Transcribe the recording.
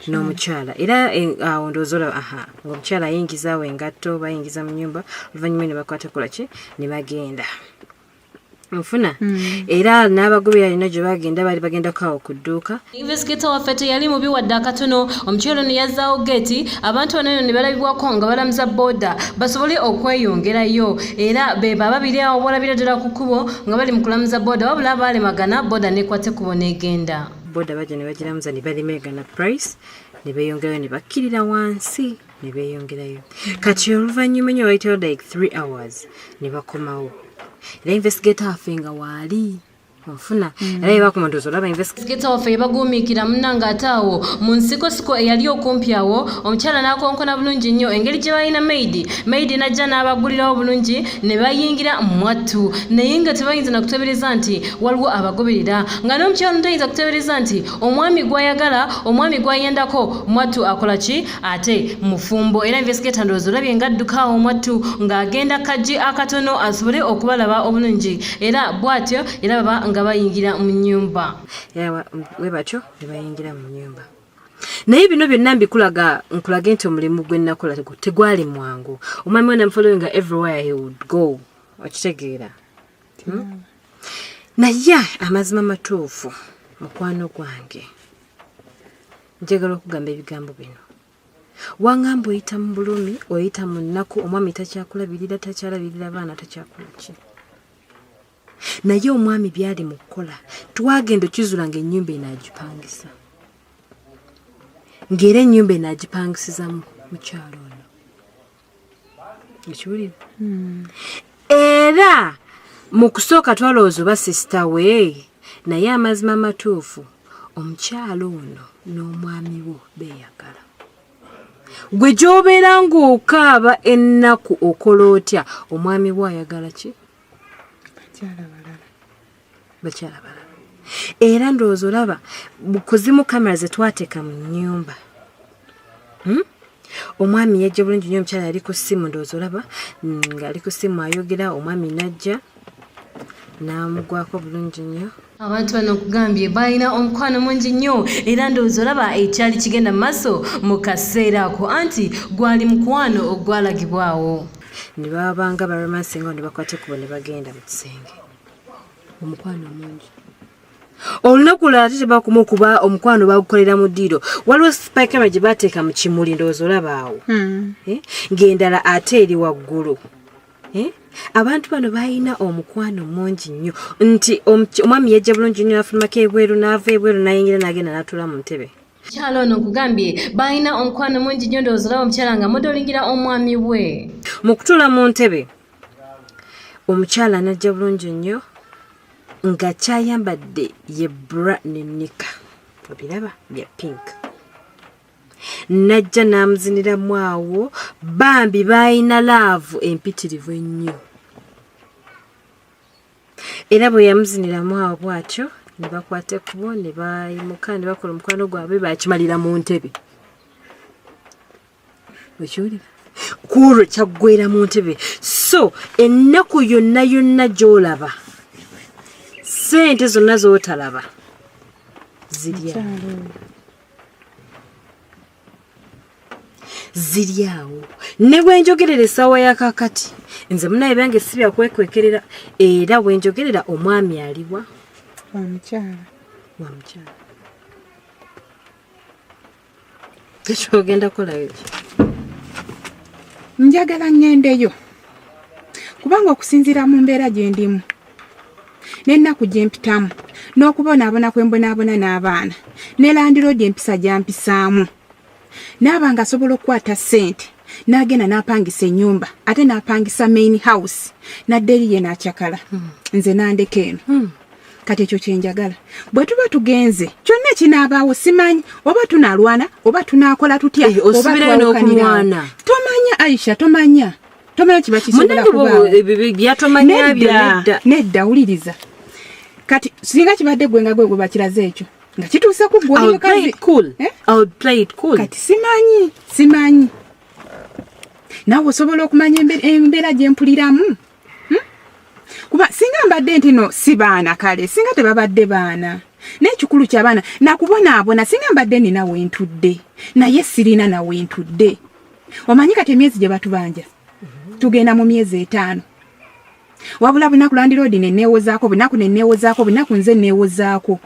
n'omukyala era awo ndowooza ng'omukyala ayingiza awo engatto bayingiza mu nnyumba oluvannyuma ne bakwata kolaki ne bagenda nfuna era n'abagobera alina gye bagenda baali bagendako awo ku dduuka. Investigator waffe teyali mubi wadde akatono omukyala ono yazzaawo geeti abantu bano ne balabibwako nga balamuza booda basobole okweyongerayo era be babiri awo balabira ddala ku kkubo nga bali mu kulamuza booda wabula abalemagana booda nekwata ekkubo n'egenda. Booda bajja ne bagiramuza ne balemegana price ne beeyongerayo ne bakkirira wansi ne beeyongerayo kati oluvannyuma nnyo bayitayo like 3 hours ne bakomawo. Era investigator waffe nga waali onfuna era yebakomandozo olaba investigator waffe yebaguumiikira munnanga ate awo mu nsikosiko eyali okumpi awo omukyala n'akonkona bulungi nnyo engeri gye balina maidi najja n'abagulirawo bulungi ne bayingira mwattu naye nga tebayinza na kutebereza nti waliwo abagoberera nga n'omukyala tayinza kutebereza nti omwami gw'ayagala omwami gw'ayendako mwattu akola ki ate mufumbo. Era investigator ndowooza olabye ng'adduka awo mwattu ng'agenda kajji akatono asobole okubalaba obulungi era bw'atyo era baba nga bayingira mu nnyumba we batyo ne bayingira mu nnyumba. Naye bino byonna nkulage nti omulimu gwe nakola tegwali mwangu. Omwami we namfollowing everywhere he would go okitegeera. Naye amazima matuufu mukwano gwange njagala okugamba ebigambo bino. Wangamba oyita mu bulumi oyita mu nnaku omwami takyakulabirira takyalabirira baana takyakola ki. Naye omwami byali mu kukola twagenda okizula ng'ennyumba enaagipangisa ng'era ennyumba enaagipangisiza mukyalo ono ekiwulira era mu kusooka twalowooza oba sisita we naye amazima matuufu omukyalo ono n'omwami wo beeyagala. Gwe gy'obeera ng'okaaba ennaku okola otya omwami wo ayagala ki? Bakyala balala. Era ndowooza olaba kuzimu kamera ze twateeka mu nnyumba omwami yajja bulungi nnyo omukyala yali ku ssimu ndowooza olaba ng'ali ku ssimu ayogera omwami najja n'amugwako bulungi nnyo. Abantu bano okugambye balina omukwano mungi nnyo era ndowooza olaba ekyali kigenda mu maaso mu kaseera ako anti gwali mukwano ogwalagibwawo. Ne babanga baromansinga ne bakwata ekkubo ne bagenda mu kisenge. Omukwano mungi. Olunaku lulala ate tebakuma okuba omukwano bagukolera mu ddiiro. Waliwo spike gye baateeka mu kimuli ndowooza olaba awo. Ng'endala ate eri waggulu. Abantu bano balina omukwano mungi nnyo nti omwami yajja bulungi nnyo n'afulumako ebweru n'ava ebweru n'ayingira n'agenda n'atuula mu ntebe. Omukyala ono nkugambye balina omukwano mungi nnyo ndowooza olaba omukyala nga modolingira omwami we. Mu kutuula mu ntebe omukyala n'ajja bulungi nnyo nga kyayambadde ye bra ne nika obiraba bya pink. Najja n'amuziniramu awo bambi balina laavu empitirivu ennyo. Era bwe yamuziniramu awo bw'atyo ne bakwata ekkubo ne bayimuka ne bakola omukwano gwabwe bakimalira mu ntebe. Okiwulira? Kuolwo kyaggwera mu ntebe. So ennaku yonna yonna gy'olaba sente zonna z'otalaba ziri awo. Ne bwe njogerera essaawa ya kaakati nze munaye bange si bya kwekwekerera era bwe njogerera omwami aliwa wa mukyala. Ekyogenda kolayo njagala ngendeyo kubanga okusinziira mu mbeera gye ndimu n'ennaku gye mpitamu n'okubonaabona kwe mbonaabona n'abaana ne landiroodi empisa gyampisaamu n'abanga asobola okukwata ssente n'agenda n'apangisa ennyumba ate n'apangisa main house nadde eri ye n'akyakala nze nandeka eno kati ekyo kyenjagala bwe tuba tugenze kyonna ekinaabaawo simanyi oba tunalwana oba tunaakola tutya oba twawukanira. Tomanya Aisha tomanya kiba kisobola kubaawo. Nedda wuliriza kati singa kibadde gwe nga gwe bakiraze ekyo nga kituuse ku gwe mukazi. I would play it cool. Kati simanyi naawe osobola okumanya embeera gye mpuliramu kuba singa mbadde nti no si baana kale singa tebabadde baana n'ekikulu ky'abaana nakubonaabona singa mbadde nina wentudde naye sirina na wentudde. Omanyi kati emyezi gye batubanja tugenda mu myezi 5 wabula bunaku landiroodi neneewozaako bunaku neneewozaako bunaku nze neewozaako